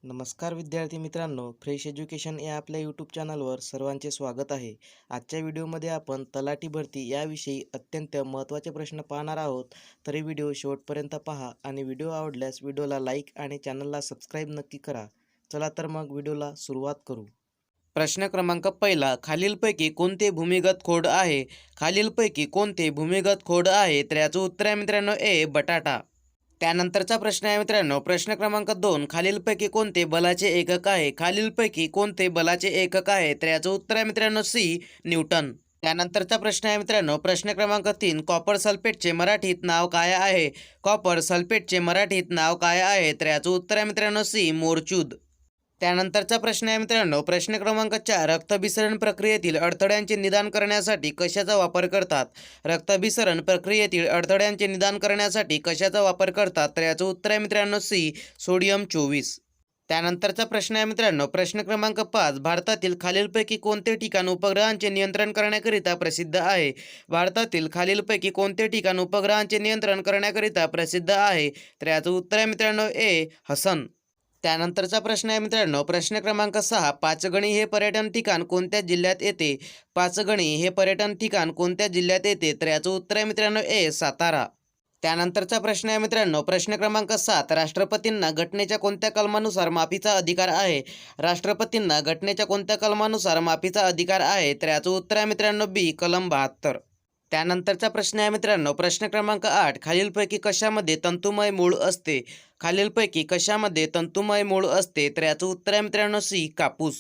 नमस्कार विद्यार्थी मित्रांनो, फ्रेश एज्युकेशन या आपल्या यूट्यूब चॅनलवर सर्वांचे स्वागत आहे. आजच्या व्हिडिओमध्ये आपण तलाठी भरती याविषयी अत्यंत महत्त्वाचे प्रश्न पाहणार आहोत. तरी व्हिडिओ शेवटपर्यंत पहा आणि व्हिडिओ आवडल्यास व्हिडिओला लाईक आणि चॅनलला सबस्क्राईब नक्की करा. चला तर मग व्हिडिओला सुरुवात करू. प्रश्न क्रमांक पहिला, खालीलपैकी कोणते भूमिगत खोड आहे? खालीलपैकी कोणते भूमिगत खोड आहे? तर याचं उत्तर आहे मित्रांनो ए, बटाटा. त्यानंतरचा प्रश्न आहे मित्रांनो, प्रश्न क्रमांक 2, खालीलपैकी कोणते बलाचे एकक आहे? खालीलपैकी कोणते बलाचे एकक आहे? तर याचं उत्तर आहे मित्रांनो सी, न्यूटन. त्यानंतरचा प्रश्न आहे मित्रांनो, प्रश्न क्रमांक 3, कॉपर सल्फेटचे मराठीत नाव काय आहे? कॉपर सल्फेटचे मराठीत नाव काय आहे? तर याचं उत्तर आहे मित्रांनो सी, मोरचूद. त्यानंतरचा प्रश्न आहे मित्रांनो, प्रश्न क्रमांक 4, रक्तभिसरण प्रक्रियेतील अडथळ्यांचे निदान करण्यासाठी कशाचा वापर करतात? रक्तभिसरण प्रक्रियेतील अडथळ्यांचे निदान करण्यासाठी कशाचा वापर करतात? तर याचं उत्तर आहे मित्रांनो सी, सोडियम 24. त्यानंतरचा प्रश्न आहे मित्रांनो, प्रश्न क्रमांक 5, भारतातील खालीलपैकी कोणते ठिकाण उपग्रहांचे नियंत्रण करण्याकरिता प्रसिद्ध आहे? भारतातील खालीलपैकी कोणते ठिकाण उपग्रहांचे नियंत्रण करण्याकरिता प्रसिद्ध आहे? तर याचं उत्तर आहे मित्रांनो ए, हसन. त्यानंतरचा प्रश्न आहे मित्रांनो, प्रश्न क्रमांक 6, पाचगणी हे पर्यटन ठिकाण कोणत्या जिल्ह्यात येते? पाचगणी हे पर्यटन ठिकाण कोणत्या जिल्ह्यात येते? तर याचं उत्तर आहे मित्रांनो ए, सातारा. त्यानंतरचा प्रश्न आहे मित्रांनो, प्रश्न क्रमांक 7, राष्ट्रपतींना घटनेच्या कोणत्या कलमानुसार माफीचा अधिकार आहे? राष्ट्रपतींना घटनेच्या कोणत्या कलमानुसार माफीचा अधिकार आहे? तर याचं उत्तर आहे मित्रांनो बी, कलम 72. त्यानंतरचा प्रश्न आहे मित्रांनो, प्रश्न क्रमांक 8, खालीलपैकी कशामध्ये तंतुमय मूळ असते? खालीलपैकी कशामध्ये तंतुमय मूळ असते? तर याचं उत्तर आहे मित्रांनो सी, कापूस.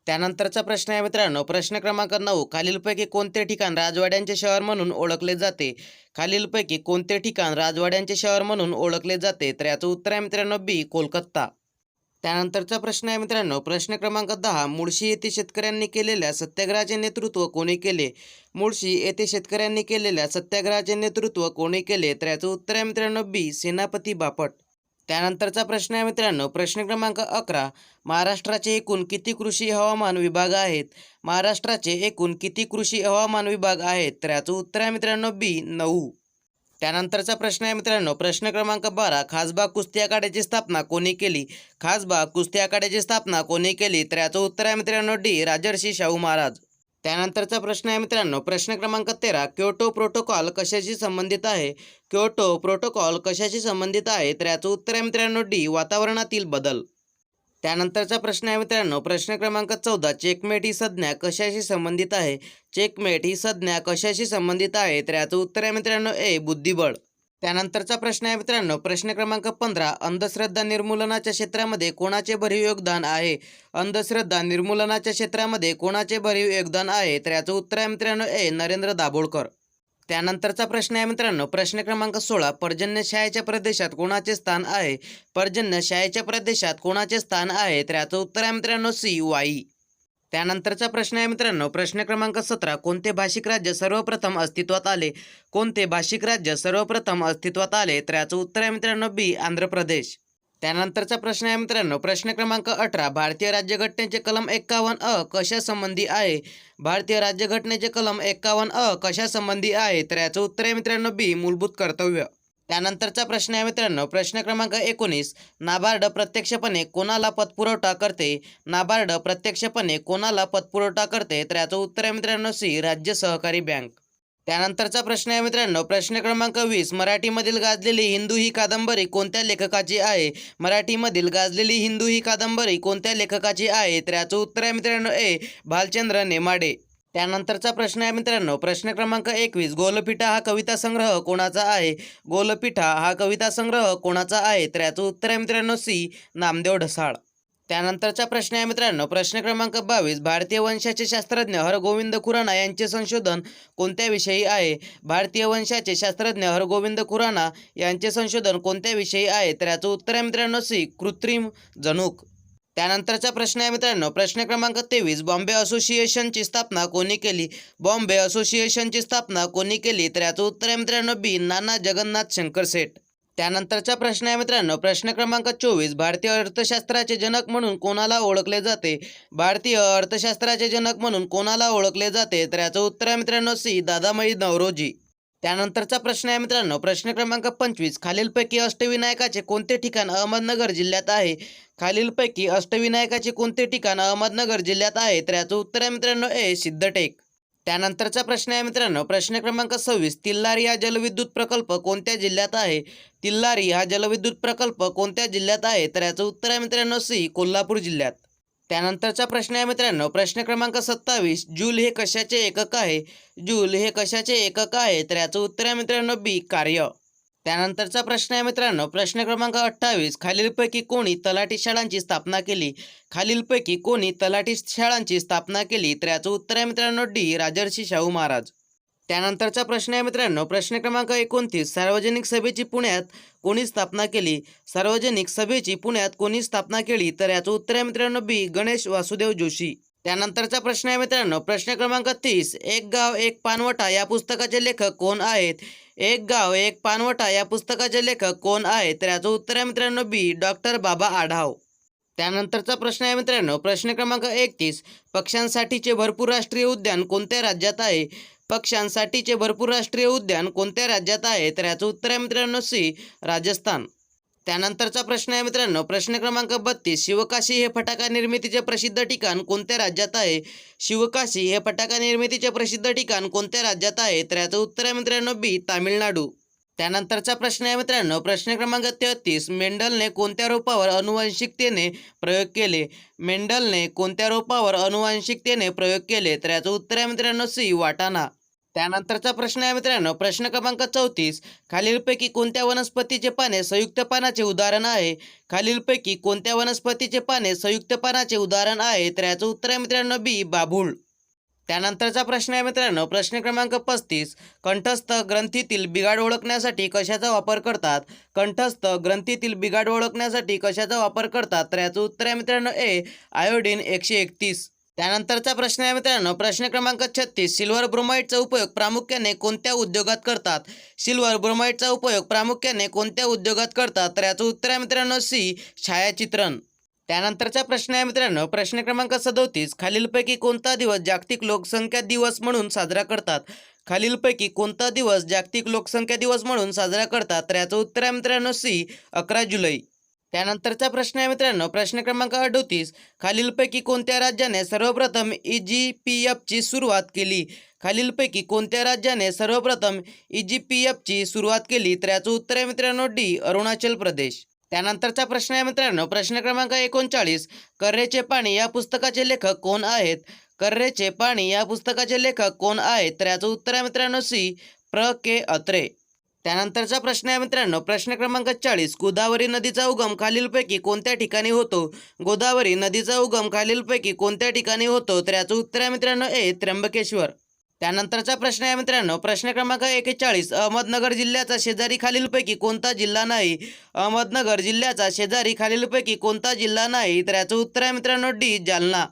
त्यानंतरचा प्रश्न आहे मित्रांनो, प्रश्न क्रमांक 9, खालीलपैकी कोणते ठिकाण राजवाड्यांचे शहर म्हणून ओळखले जाते? खालीलपैकी कोणते ठिकाण राजवाड्यांचे शहर म्हणून ओळखले जाते? तर याचं उत्तर आहे मित्रांनो बी, कोलकाता. त्यानंतरचा प्रश्न आहे मित्रांनो, प्रश्न क्रमांक 10, मुळशी येथे शेतकऱ्यांनी केलेल्या सत्याग्रहाचे नेतृत्व कोणी केले? मुळशी येथे शेतकऱ्यांनी केलेल्या सत्याग्रहाचे नेतृत्व कोणी केले? तर याचं उत्तर आहे मित्रांनो बी, सेनापती बापट. त्यानंतरचा प्रश्न आहे मित्रांनो, प्रश्न क्रमांक 11, महाराष्ट्राचे एकूण किती कृषी हवामान विभाग आहेत? महाराष्ट्राचे एकूण किती कृषी हवामान विभाग आहेत? तर याचं उत्तर आहे मित्रांनो बी, 9. त्यानंतरचा प्रश्न आहे मित्रांनो, प्रश्न क्रमांक 12, खासबाग कुस्ती आखाड्याची स्थापना कोणी केली? खासबाग कुस्ती आखाड्याची स्थापना कोणी केली? तर याचं उत्तर आहे मित्रांनो डी, राजर्षी शाहू महाराज. त्यानंतरचा प्रश्न आहे मित्रांनो, प्रश्न क्रमांक 13, क्योटो प्रोटोकॉल कशाशी संबंधित आहे? क्योटो प्रोटोकॉल कशाशी संबंधित आहे? तर याचं उत्तर आहे मित्रांनो डी, वातावरणातील बदल. त्यानंतरचा प्रश्न आहे मित्रांनो, प्रश्न क्रमांक 14, चेकमेट ही संज्ञा कशाशी संबंधित आहे? चेकमेट ही संज्ञा कशाशी संबंधित आहे? तर याचं उत्तर आहे मित्रांनो ए, बुद्धिबळ. त्यानंतरचा प्रश्न आहे मित्रांनो, प्रश्न क्रमांक 15, अंधश्रद्धा निर्मूलनाच्या क्षेत्रामध्ये कोणाचे भरीव योगदान आहे? अंधश्रद्धा निर्मूलनाच्या क्षेत्रामध्ये कोणाचे भरीव योगदान आहे? तर याचं उत्तर आहे मित्रांनो ए, नरेंद्र दाभोळकर. त्यानंतरचा प्रश्न आहे मित्रांनो, प्रश्न क्रमांक 16, पर्जन्यछायेच्या प्रदेशात कोणाचे स्थान आहे? पर्जन्यछायेच्या प्रदेशात कोणाचे स्थान आहे? तर याचं उत्तर आहे मित्रांनो सी, वाई. त्यानंतरचा प्रश्न आहे मित्रांनो, प्रश्न क्रमांक 17, कोणते भाषिक राज्य सर्वप्रथम अस्तित्वात आले? कोणते भाषिक राज्य सर्वप्रथम अस्तित्वात आले? तर याचं उत्तर आहे मित्रांनो बी, आंध्र प्रदेश. त्यानंतरचा प्रश्न आहे मित्रांनो, प्रश्न क्रमांक 18, भारतीय राज्यघटनेचे कलम 51 कशा संबंधी आहे? भारतीय राज्यघटनेचे कलम 51 कशा संबंधी आहे? तर याचं उत्तर आहे मित्रांनो बी, मूलभूत कर्तव्य. त्यानंतरचा प्रश्न आहे मित्रांनो, प्रश्न क्रमांक 19, नाबार्ड प्रत्यक्षपणे कोणाला पतपुरवठा करते? नाबार्ड प्रत्यक्षपणे कोणाला पतपुरवठा करते? तर याचं उत्तर आहे मित्रांनो सी, राज्य सहकारी बँक. त्यानंतरचा प्रश्न आहे मित्रांनो, प्रश्न क्रमांक 20, मराठीमधील गाजलेली हिंदू ही कादंबरी कोणत्या लेखकाची आहे? मराठीमधील गाजलेली हिंदू ही कादंबरी कोणत्या लेखकाची आहे? तर याचं उत्तर आहे मित्रांनो ए, भालचंद्र नेमाडे. त्यानंतरचा प्रश्न आहे मित्रांनो, प्रश्न क्रमांक 21, गोलपिठा हा कविता संग्रह कोणाचा आहे? गोलपिठा हा कविता संग्रह कोणाचा आहे? तर याचं उत्तर आहे मित्रांनो सी, नामदेव ढसाळ. त्यानंतरचा प्रश्न आहे मित्रांनो, प्रश्न क्रमांक 22, भारतीय वंशाचे शास्त्रज्ञ हरगोविंद खुराना यांचे संशोधन कोणत्या विषयी आहे? भारतीय वंशाचे शास्त्रज्ञ हरगोविंद खुराना यांचे संशोधन कोणत्या विषयी आहे? तर याचं उत्तर आहे मित्रांनो सी, कृत्रिम जनुक. त्यानंतरचा प्रश्न आहे मित्रांनो, प्रश्न क्रमांक 23, बॉम्बे असोसिएशनची स्थापना कोणी केली? बॉम्बे असोसिएशनची स्थापना कोणी केली? तर याचं उत्तर आहे मित्रांनो बी, नाना जगन्नाथ शंकर सेठ. त्यानंतरचा प्रश्न आहे मित्रांनो, प्रश्न क्रमांक 24, भारतीय अर्थशास्त्राचे जनक म्हणून कोणाला ओळखले जाते? भारतीय अर्थशास्त्राचे जनक म्हणून कोणाला ओळखले जाते? तर याचं उत्तर आहे मित्रांनो सी, दादाभाई नौरोजी. त्यानंतरचा प्रश्न आहे मित्रांनो, प्रश्न क्रमांक 25, खालीलपैकी अष्टविनायकाचे कोणते ठिकाण अहमदनगर जिल्ह्यात आहे? खालीलपैकी अष्टविनायकाचे कोणते ठिकाण अहमदनगर जिल्ह्यात आहे? तर याचं उत्तर आहे मित्रांनो ए सिद्धटेक. त्यानंतरचा प्रश्न आहे मित्रांनो, प्रश्न क्रमांक 26. तिल्लारी हा जलविद्युत प्रकल्प कोणत्या जिल्ह्यात आहे? तिल्लारी हा जलविद्युत प्रकल्प कोणत्या जिल्ह्यात आहे? तर याचं उत्तर आहे मित्रांनो सी कोल्हापूर जिल्ह्यात. त्यानंतरचा प्रश्न आहे मित्रांनो, प्रश्न क्रमांक 27. जूल हे कशाचे एकक आहे? जूल हे कशाचे एकक आहे? तर याचं उत्तर आहे मित्रांनो बी कार्य. त्यानंतरचा प्रश्न आहे मित्रांनो, प्रश्न क्रमांक 28. खालीलपैकी कोणी तलाठी शाळांची स्थापना केली? खालीलपैकी कोणी तलाठी शाळांची स्थापना केली? तर याचं उत्तर आहे मित्रांनो डी राजर्षी शाहू महाराज. त्यानंतरचा प्रश्न आहे मित्रांनो, प्रश्न क्रमांक 29. सार्वजनिक सभेची पुण्यात कोणी स्थापना केली? सार्वजनिक सभेची पुण्यात कोणी स्थापना केली? तर याचं उत्तर आहे मित्रांनो बी गणेश वासुदेव जोशी. त्यानंतरचा प्रश्न आहे मित्रांनो, प्रश्न क्रमांक 30. एक गाव एक पानवटा या पुस्तकाचे लेखक कोण आहेत? एक गाव एक पानवटा या पुस्तकाचे लेखक कोण आहेत? तर याचं उत्तर आहे मित्रांनो बी डॉक्टर बाबा आढाव. त्यानंतरचा प्रश्न आहे मित्रांनो, प्रश्न क्रमांक 31. पक्ष्यांसाठीचे भरपूर राष्ट्रीय उद्यान कोणत्या राज्यात आहे? पक्ष्यांसाठीचे भरपूर राष्ट्रीय उद्यान कोणत्या राज्यात आहे? तर याचं उत्तर आहे मित्रांनो सी राजस्थान. त्यानंतरचा प्रश्न आहे मित्रांनो, प्रश्न क्रमांक 32. शिवकाशी हे फटाका निर्मितीचे प्रसिद्ध ठिकाण कोणत्या राज्यात आहे? शिवकाशी हे फटाका निर्मितीचे प्रसिद्ध ठिकाण कोणत्या राज्यात आहे? तर याचं उत्तर आहे मित्रांनो बी तामिळनाडू. त्यानंतरचा प्रश्न आहे मित्रांनो, प्रश्न क्रमांक 33. मेंडलने कोणत्या रोपावर अनुवांशिकतेने प्रयोग केले? मेंडलने कोणत्या रोपावर अनुवांशिकतेने प्रयोग केले? तर याचं उत्तर आहे मित्रांनो सी वाटाणा. त्यानंतरचा प्रश्न आहे मित्रांनो, प्रश्न क्रमांक 34. खालीलपैकी कोणत्या वनस्पतीचे पाने संयुक्त पानाचे उदाहरण आहे? खालीलपैकी कोणत्या वनस्पतीचे पाने संयुक्त पानाचे उदाहरण आहे? तर याचं उत्तर आहे मित्रांनो बी बाभूळ. त्यानंतरचा प्रश्न आहे मित्रांनो, प्रश्न क्रमांक 35. कंठस्थ ग्रंथीतील बिघाड ओळखण्यासाठी कशाचा वापर करतात? कंठस्थ ग्रंथीतील बिघाड ओळखण्यासाठी कशाचा वापर करतात? तर याचं उत्तर आहे मित्रांनो ए आयोडीन 131. त्यानंतरचा प्रश्न आहे मित्रांनो, प्रश्न क्रमांक 36. सिल्वर ब्रोमाइडचा उपयोग प्रामुख्याने कोणत्या उद्योगात करतात? सिल्वर ब्रोमाइडचा उपयोग प्रामुख्याने कोणत्या उद्योगात करतात? तर याचं उत्तर आहे मित्रांनो सी छायाचित्रण. त्यानंतरचा प्रश्न आहे मित्रांनो, प्रश्न क्रमांक 37. खालीलपैकी कोणता दिवस जागतिक लोकसंख्या दिवस म्हणून साजरा करतात? खालीलपैकी कोणता दिवस जागतिक लोकसंख्या दिवस म्हणून साजरा करतात? तर याचं उत्तर आहे मित्रांनो सी 11 जुलै. त्यानंतरचा प्रश्न आहे मित्रांनो, प्रश्न क्रमांक 38. खालीलपैकी कोणत्या राज्याने सर्वप्रथम EGPFची सुरुवात केली? खालीलपैकी कोणत्या राज्याने सर्वप्रथम EGPFची सुरुवात केली? तर याचं उत्तर आहे मित्रांनो डी अरुणाचल प्रदेश. त्यानंतरचा प्रश्न आहे मित्रांनो, प्रश्न क्रमांक 39. कर्रेचे पाणी या पुस्तकाचे लेखक कोण आहेत? कर्रेचे पाणी या पुस्तकाचे लेखक कोण आहेत? तर याचं उत्तर आहे मित्रांनो सी के अत्रे. त्यानंतरचा प्रश्न आहे मित्रांनो, प्रश्न क्रमांक 40. गोदावरी नदीचा उगम खालीलपैकी कोणत्या ठिकाणी होतो? गोदावरी नदीचा उगम खालीलपैकी कोणत्या ठिकाणी होतो? तर याचं उत्तर आहे मित्रांनो ए त्र्यंबकेश्वर. त्यानंतरचा प्रश्न आहे मित्रांनो, प्रश्न क्रमांक 41. अहमदनगर जिल्ह्याचा शेजारी खालीलपैकी कोणता जिल्हा नाही? अहमदनगर जिल्ह्याचा शेजारी खालीलपैकी कोणता जिल्हा नाही? तर याचं उत्तर आहे मित्रांनो डी जालना.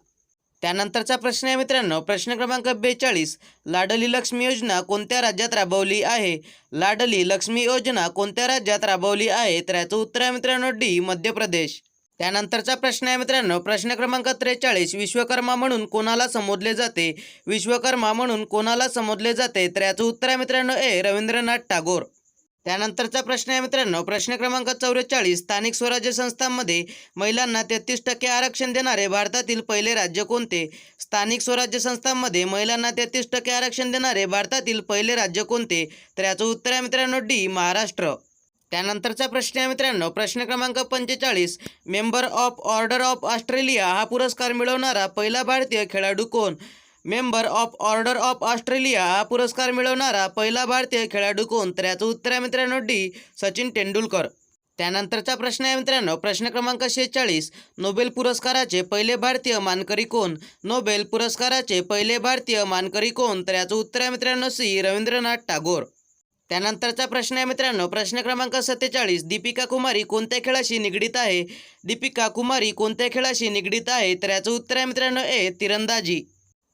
त्यानंतरचा प्रश्न आहे मित्रांनो, प्रश्न क्रमांक 42. लाडली लक्ष्मी योजना कोणत्या राज्यात राबवली आहे? लाडली लक्ष्मी योजना कोणत्या राज्यात राबवली आहे? तर याचं उत्तर आहे मित्रांनो डी मध्य प्रदेश. त्यानंतरचा प्रश्न आहे मित्रांनो, प्रश्न क्रमांक 43. विश्वकर्मा म्हणून कोणाला संबोधले जाते? विश्वकर्मा म्हणून कोणाला संबोधले जाते? तर याचं उत्तर आहे मित्रांनो ए रवींद्रनाथ टागोर. त्यानंतरचा प्रश्न आहे मित्रांनो, प्रश्न क्रमांक 44. स्थानिक स्वराज्य संस्थांमध्ये महिलांना 33% आरक्षण देणारे भारतातील पहिले राज्य कोणते? स्थानिक स्वराज्य संस्थांमध्ये महिलांना 33% आरक्षण देणारे भारतातील पहिले राज्य कोणते? तर याचं उत्तर आहे मित्रांनो डी महाराष्ट्र. त्यानंतरचा प्रश्न आहे मित्रांनो, प्रश्न क्रमांक 45. Member of order of Australia हा पुरस्कार मिळवणारा पहिला भारतीय खेळाडू कोण? Member of order of Australia हा पुरस्कार मिळवणारा पहिला भारतीय खेळाडू कोण? तर याचं उत्तर आहे मित्रांनो डी सचिन तेंडुलकर. त्यानंतरचा प्रश्न आहे मित्रांनो, प्रश्न क्रमांक 46. नोबेल पुरस्काराचे पहिले भारतीय मानकरी कोण? नोबेल पुरस्काराचे पहिले भारतीय मानकरी कोण? तर याचं उत्तर आहे मित्रांनो सी रवींद्रनाथ टागोर. त्यानंतरचा प्रश्न आहे मित्रांनो, प्रश्न क्रमांक 47. दीपिका कुमारी कोणत्या खेळाशी निगडीत आहे? दीपिका कुमारी कोणत्या खेळाशी निगडीत आहे? तर याचं उत्तर आहे मित्रांनो ए तिरंदाजी.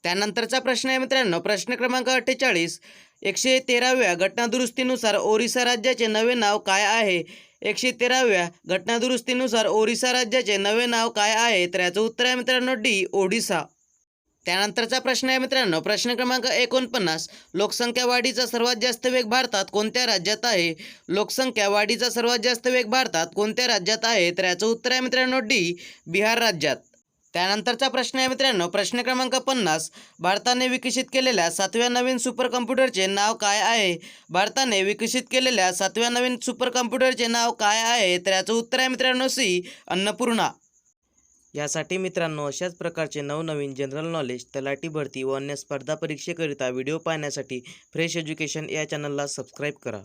त्यानंतरचा प्रश्न आहे मित्रांनो, प्रश्न क्रमांक 48. 113व्या घटनादुरुस्तीनुसार ओरिसा राज्याचे नवे नाव काय आहे? 113व्या घटनादुरुस्तीनुसार ओरिसा राज्याचे नवे नाव काय आहे? तर याचं उत्तर आहे मित्रांनो डी ओडिसा. त्यानंतरचा प्रश्न आहे मित्रांनो, प्रश्न क्रमांक 49. लोकसंख्या वाढीचा सर्वात जास्त वेग भारतात कोणत्या राज्यात आहे? लोकसंख्या वाढीचा सर्वात जास्त वेग भारतात कोणत्या राज्यात आहे? तर याचं उत्तर आहे मित्रांनो डी, बिहार राज्यात. त्यानंतरचा प्रश्न आहे मित्रांनो, प्रश्न क्रमांक 50. भारताने विकसित केलेल्या 7व्या नवीन सुपर कम्प्युटरचे नाव काय आहे? भारताने विकसित केलेल्या 7व्या नवीन सुपर कम्प्युटरचे नाव काय आहे? तर याचं उत्तर आहे मित्रांनो सी, अन्नपूर्णा. यासाठी मित्रांनो अशाच प्रकारचे नवनवीन जनरल नॉलेज, तलाठी भरती व अन्य स्पर्धा परीक्षेकरिता व्हिडिओ पाहण्यासाठी फ्रेश एज्युकेशन या चॅनलला सबस्क्राईब करा.